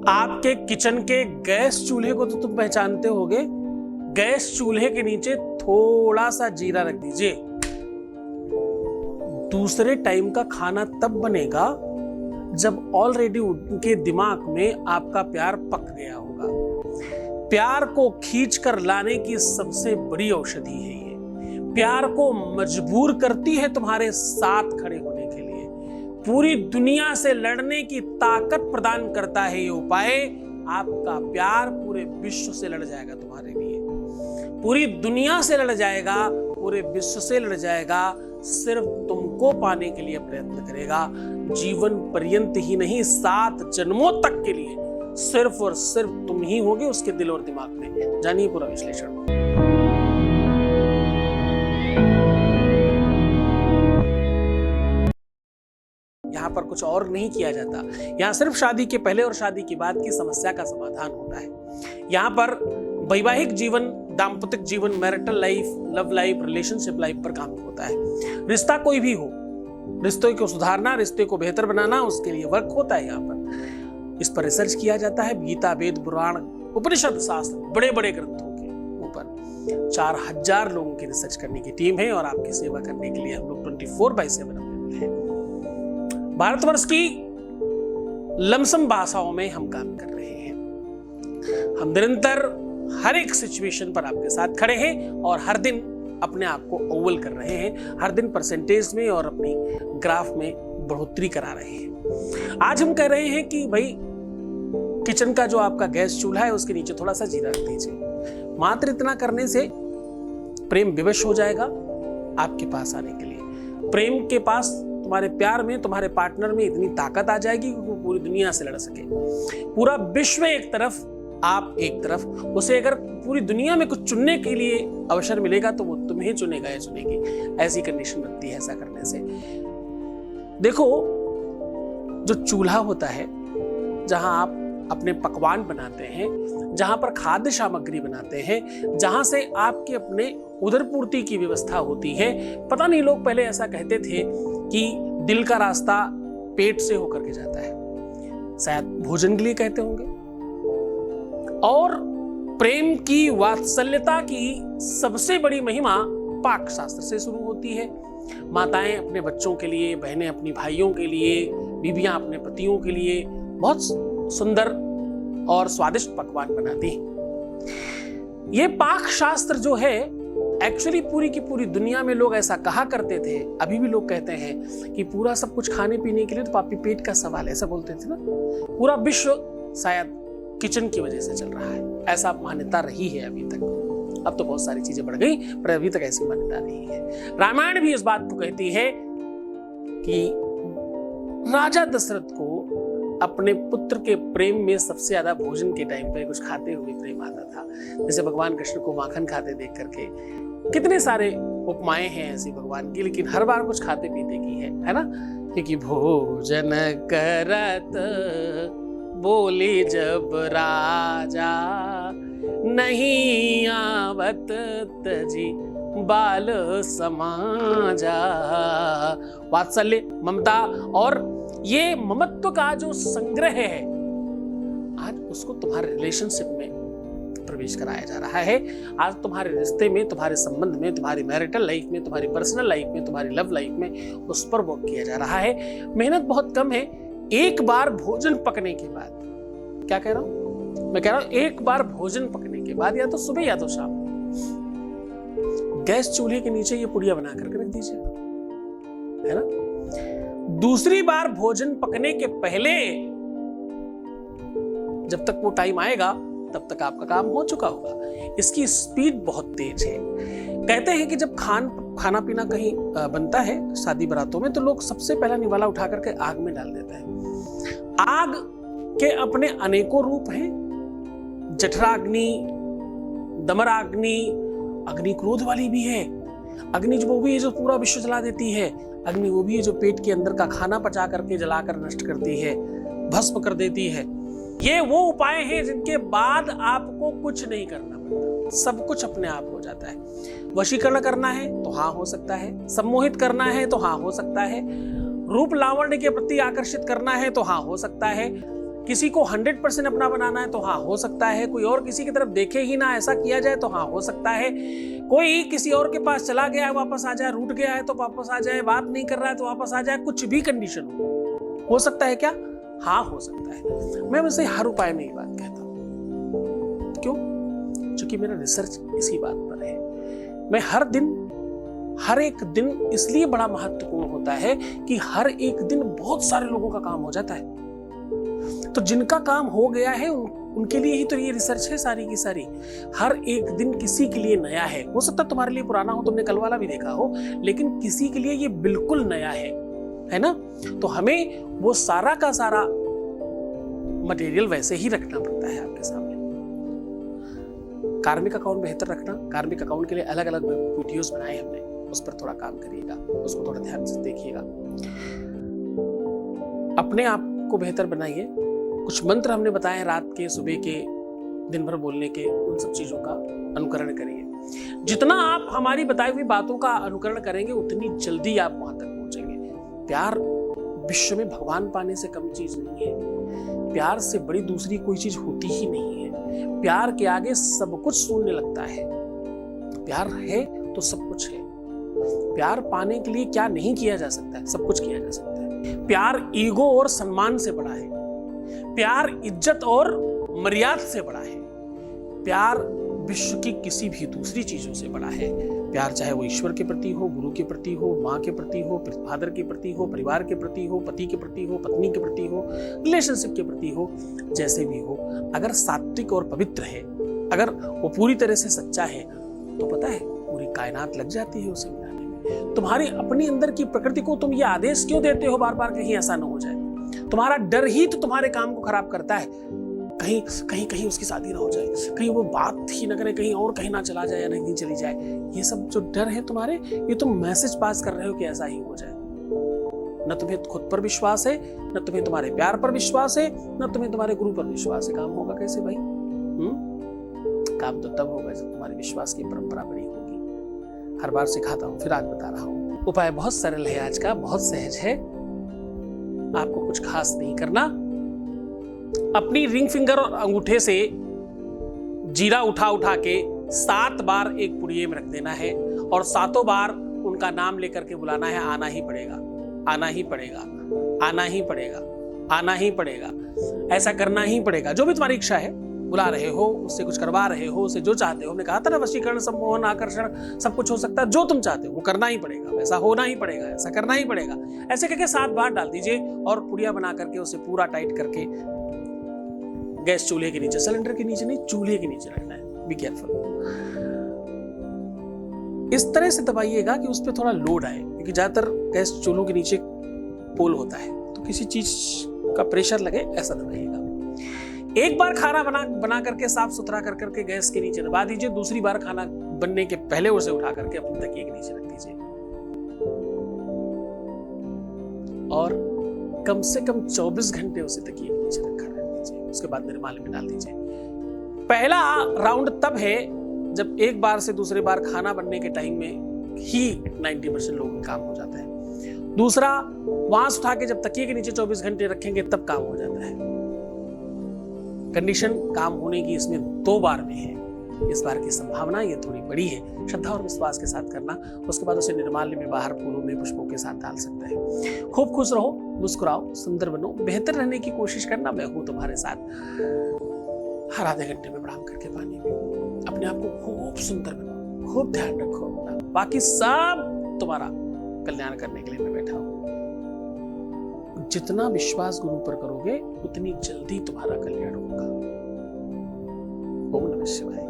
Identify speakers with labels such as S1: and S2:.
S1: आपके किचन के गैस चूल्हे को तो तुम पहचानते होगे। गैस चूल्हे के नीचे थोड़ा सा जीरा रख दीजिए। दूसरे टाइम का खाना तब बनेगा जब ऑलरेडी उनके दिमाग में आपका प्यार पक गया होगा। प्यार को खींच कर लाने की सबसे बड़ी औषधि है ये। प्यार को मजबूर करती है तुम्हारे साथ खड़े होने के लिए। पूरी दुनिया से लड़ने की ताकत प्रदान करता है ये उपाय। आपका प्यार पूरे विश्व से लड़ जाएगा तुम्हारे लिए। पूरी दुनिया से लड़ जाएगा, पूरे विश्व से लड़ जाएगा। सिर्फ तुमको पाने के लिए प्रयत्न करेगा। जीवन पर्यंत ही नहीं, 7 जन्मों तक के लिए सिर्फ और सिर्फ तुम ही होगे उसके दिल और दिमाग में। जानिए पूरा विश्लेषण। यहाँ पर कुछ और नहीं किया जाता। यहाँ सिर्फ शादी के पहले और शादी के बाद की समस्या का समाधान होता है। यहाँ पर वैवाहिक जीवन, दाम्पत्य जीवन, marital life, love life, relationship life पर काम होता है। रिश्ता कोई भी हो, रिश्तों को सुधारना, रिश्ते को बेहतर बनाना, उसके लिए वर्क होता है। यहाँ पर इस पर रिसर्च किया जाता है। गीता, वेद, पुराण, उपनिषद, शास्त्र, बड़े बड़े ग्रंथों के ऊपर 4000 लोगों की रिसर्च करने की टीम है और आपकी सेवा करने के लिए हम लोग 24/7 अवेलेबल हैं। भारतवर्ष की लमसम भाषाओं में हम काम कर रहे हैं। हम निरंतर हर एक सिचुएशन पर आपके साथ खड़े हैं और हर दिन अपने आप को अव्वल कर रहे हैं। हर दिन परसेंटेज में और अपनी ग्राफ में बढ़ोतरी करा रहे हैं। आज हम कह रहे हैं कि भाई किचन का जो आपका गैस चूल्हा है उसके नीचे थोड़ा सा जीरा रख दीजिए। मात्र इतना करने से प्रेम विवश हो जाएगा आपके पास आने के लिए। प्रेम के पास, तुम्हारे प्यार में, तुम्हारे पार्टनर में इतनी ताकत आ जाएगी कि वो पूरी दुनिया से लड़ सके। पूरा विश्व एक तरफ, आप एक तरफ। उसे अगर पूरी दुनिया में कुछ चुनने के लिए अवसर मिलेगा तो वो तुम्हें चुनेगा या चुनेगी। ऐसी कंडीशन बनती है ऐसा करने से। देखो, जो चूल्हा होता है जहां आप अपने पकवान बनाते हैं, जहां पर खाद्य सामग्री बनाते हैं, जहां से आपके अपने उदर पूर्ति की व्यवस्था होती है। पता नहीं, लोग पहले ऐसा कहते थे कि दिल का रास्ता पेट से होकर के जाता है। शायद भोजन के लिए कहते होंगे। और प्रेम की, वात्सल्यता की सबसे बड़ी महिमा पाक शास्त्र से शुरू होती है। माताएं अपने बच्चों के लिए, बहनें अपनी भाइयों के लिए, बीवियां अपने पतियों के लिए बहुत सुंदर और स्वादिष्ट पकवान बनाती हैं। ये पाक शास्त्र जो है, एक्चुअली पूरी की पूरी दुनिया में लोग ऐसा कहा करते थे, अभी भी लोग कहते हैं कि पूरा सब कुछ खाने पीने के लिए तो पापी पेट का सवाल है, ऐसा बोलते थे ना। पूरा विश्व शायद किचन की वजह से चल रहा है, ऐसा मान्यता रही है अभी तक। अब तो बहुत सारी चीजें बढ़ गई, पर अभी तक ऐसी मान्यता नहीं है। रामायण भी इस बात को कहती है कि राजा दशरथ को अपने पुत्र के प्रेम में सबसे ज्यादा भोजन के टाइम पे कुछ खाते हुए प्रेम आता था। जैसे भगवान कृष्ण को माखन खाते देख करके, कितने सारे उपमाएं हैं ऐसी भगवान की, लेकिन हर बार कुछ खाते पीते की है ना। क्योंकि भोजन करत बोले जब राजा, नहीं आवत तजी बाल समाजा। वात्सल्य, ममता और ये ममत्व का जो संग्रह है, आज उसको तुम्हारे रिलेशनशिप में प्रवेश कराया जा रहा है। आज तुम्हारे रिश्ते में, तुम्हारे संबंध में, तुम्हारी मैरिटल लाइफ में, तुम्हारी पर्सनल लाइफ में, तुम्हारी लव लाइफ में उस पर वर्क किया जा रहा है। मेहनत बहुत कम है। एक बार भोजन पकने के बाद, क्या कह रहा हूं मैं, कह रहा हूं एक बार भोजन पकने के बाद, या तो सुबह या तो शाम, गैस चूल्हे के नीचे ये पुड़िया बना करके रख दीजिए, है ना। दूसरी बार भोजन पकने के पहले, जब तक वो टाइम आएगा तब तक आपका काम हो चुका होगा। इसकी स्पीड बहुत तेज है। कहते हैं कि जब खाना पीना कहीं बनता है शादी बारातों में, तो लोग सबसे पहला निवाला उठा करके आग में डाल देते हैं। आग के अपने अनेकों रूप हैं। जठराग्नि, दमराग्नि, अग्नि क्रोध वाली भी है। अग्नि वो भी है जो पूरा विश्व जला देती है। अग्नि वो भी है जो पेट के अंदर का खाना पचा करके जलाकर नष्ट करती है, भस्म कर देती है। ये वो उपाय हैं जिनके बाद आपको कुछ नहीं करना पड़ता, सब कुछ अपने आप हो जाता है। वशीकरण करना है तो हाँ हो सकता है, सम्मोहित करना है तो हाँ हो सकता है, रूप लावण्य के प्रति आकर्षित करना है तो हाँ हो सकता है, किसी को 100% अपना बनाना है तो हाँ हो सकता है, कोई और किसी की तरफ देखे ही ना ऐसा किया जाए तो हाँ हो सकता है, कोई किसी और के पास चला गया है वापस आ जाए, रूठ गया है तो वापस आ जाए, बात नहीं कर रहा है तो वापस आ जाए, कुछ भी कंडीशन हो सकता है क्या? हाँ हो सकता है। मैं वैसे हर उपाय में ये बात कहता हूं। क्यों? क्योंकि मेरा रिसर्च इसी बात पर है। मैं हर एक दिन इसलिए बड़ा महत्वपूर्ण होता है कि हर एक दिन बहुत सारे लोगों का काम हो जाता है। तो जिनका काम हो गया है उनके लिए ही तो ये रिसर्च है सारी की सारी। हर एक दिन किसी के लिए नया है। हो सकता है तुम्हारे लिए पुराना हो, तुमने कल वाला भी देखा हो, लेकिन किसी के लिए ये बिल्कुल नया है ना? तो हमें वो सारा का सारा मटेरियल वैसे ही रखना पड़ता है आपके सामने। कार्मिक अकाउंट बेहतर रखना, कार्मिक अकाउंट के लिए अलग अलग वीडियोस बनाए हमने, उस पर थोड़ा काम करिएगा, उसको थोड़ा ध्यान से देखिएगा। अपने आप को बेहतर बनाइए। कुछ मंत्र हमने बताए रात के, सुबह के, दिन भर बोलने के, उन सब चीजों का अनुकरण करिए। जितना आप हमारी बताई हुई बातों का अनुकरण करेंगे उतनी जल्दी आप वहां तक पहुंचेंगे। प्यार विश्व में भगवान पाने से कम चीज नहीं है। प्यार से बड़ी दूसरी कोई चीज होती ही नहीं है। प्यार के आगे सब कुछ शून्य लगता है। प्यार है तो सब कुछ है। प्यार पाने के लिए क्या नहीं किया जा सकता है? सब कुछ किया जा सकता है। प्यार ईगो और सम्मान से बड़ा है। प्यार इज्जत और मर्यादा से बड़ा है। प्यार विश्व की किसी भी दूसरी चीजों से बड़ा है। प्यार चाहे वो ईश्वर के प्रति हो, गुरु के प्रति हो, माँ के प्रति हो, फादर के प्रति हो, परिवार के प्रति हो, पति के प्रति हो, पत्नी के प्रति हो, रिलेशनशिप के प्रति हो, जैसे भी हो, अगर सात्विक और पवित्र है, अगर वो पूरी तरह से सच्चा है, तो पता है पूरी कायनात लग जाती है उसे मिलाने में। तुम्हारी अपनी अंदर की प्रकृति को तुम ये आदेश क्यों देते हो बार बार कहीं ऐसा ना हो जाए? तुम्हारा डर ही तो तुम्हारे काम को खराब करता है। कहीं उसकी शादी ना हो जाए, कहीं वो बात ही ना करे, कहीं और कहीं ना चला जाए या नहीं चली जाए। ये सब जो डर है तुम्हारे, ये तुम मैसेज पास कर रहे हो कि ऐसा ही हो जाए। न तुम्हें खुद पर विश्वास है, न तुम्हें तुम्हारे प्यार पर विश्वास है, न तुम्हें तुम्हारे गुरु पर विश्वास है। काम होगा कैसे भाई? काम तो तब होगा जब तुम्हारे विश्वास की परंपरा बड़ी होगी। हर बार सिखाता हूँ, फिर आज बता रहा हूँ। उपाय बहुत सरल है आज का, बहुत सहज है। आपको कुछ खास नहीं करना। अपनी रिंग फिंगर और अंगूठे से जीरा उठा के 7 बार एक पुड़िये में रख देना है और 7 बार उनका नाम लेकर के बुलाना है। आना ही पड़ेगा, आना ही पड़ेगा, आना ही पड़ेगा, आना ही पड़ेगा, ऐसा करना ही पड़ेगा। जो भी तुम्हारी इच्छा है, बुला रहे हो, उससे कुछ करवा रहे हो, उससे जो चाहते हो, हमने कहा था ना वशीकरण, सम्मोहन, आकर्षण सब कुछ हो सकता है। जो तुम चाहते हो वो करना ही पड़ेगा, वैसा होना ही पड़ेगा, ऐसा करना ही पड़ेगा। ऐसे करके 7 बार डाल दीजिए और पुड़िया बना करके उसे पूरा टाइट करके गैस चूल्हे के नीचे, सिलेंडर के नीचे नहीं, चूल्हे के नीचे रखना है। Be careful. इस तरह से दबाइएगा कि उस पर थोड़ा लोड आए, क्योंकि ज्यादातर गैस चूल्हों के नीचे पोल होता है, तो किसी चीज का प्रेशर लगे ऐसा दबाइएगा। एक बार खाना बना करके साफ सुथरा कर करके गैस के नीचे दबा दीजिए। दूसरी बार खाना बनने के पहले उसे उठा करके अपने तकिए के नीचे रख दीजिए और कम से कम 24 घंटे उसे तकिए के नीचे रखा रहने दीजिए। उसके बाद निर्माल्य में डाल दीजिए। पहला राउंड तब है जब एक बार से दूसरे बार खाना बनने के टाइम में ही 90% लोगों का काम हो जाता है। दूसरा, वहां से उठा के जब तकिए के नीचे 24 घंटे रखेंगे तब काम हो जाता है। कंडीशन काम होने की इसमें 2 बार में है। इस बार की संभावना ये थोड़ी बड़ी है। श्रद्धा और विश्वास के साथ करना। उसके बाद उसे निर्माल्य में, बाहर फूलों में, पुष्पों के साथ डाल सकते हैं। खूब खुश रहो, मुस्कुराओ, सुंदर बनो, बेहतर रहने की कोशिश करना। मैं हूं तुम्हारे साथ। हर आधे घंटे में प्रणाम करके पानी में अपने आप को खूब सुंदर बनो, खूब ध्यान रखो अपना। बाकी सब तुम्हारा कल्याण करने के लिए मैं बैठा हूं। जितना विश्वास गुरु पर करोगे उतनी जल्दी तुम्हारा कल्याण होगा। ओम नमः शिवाय।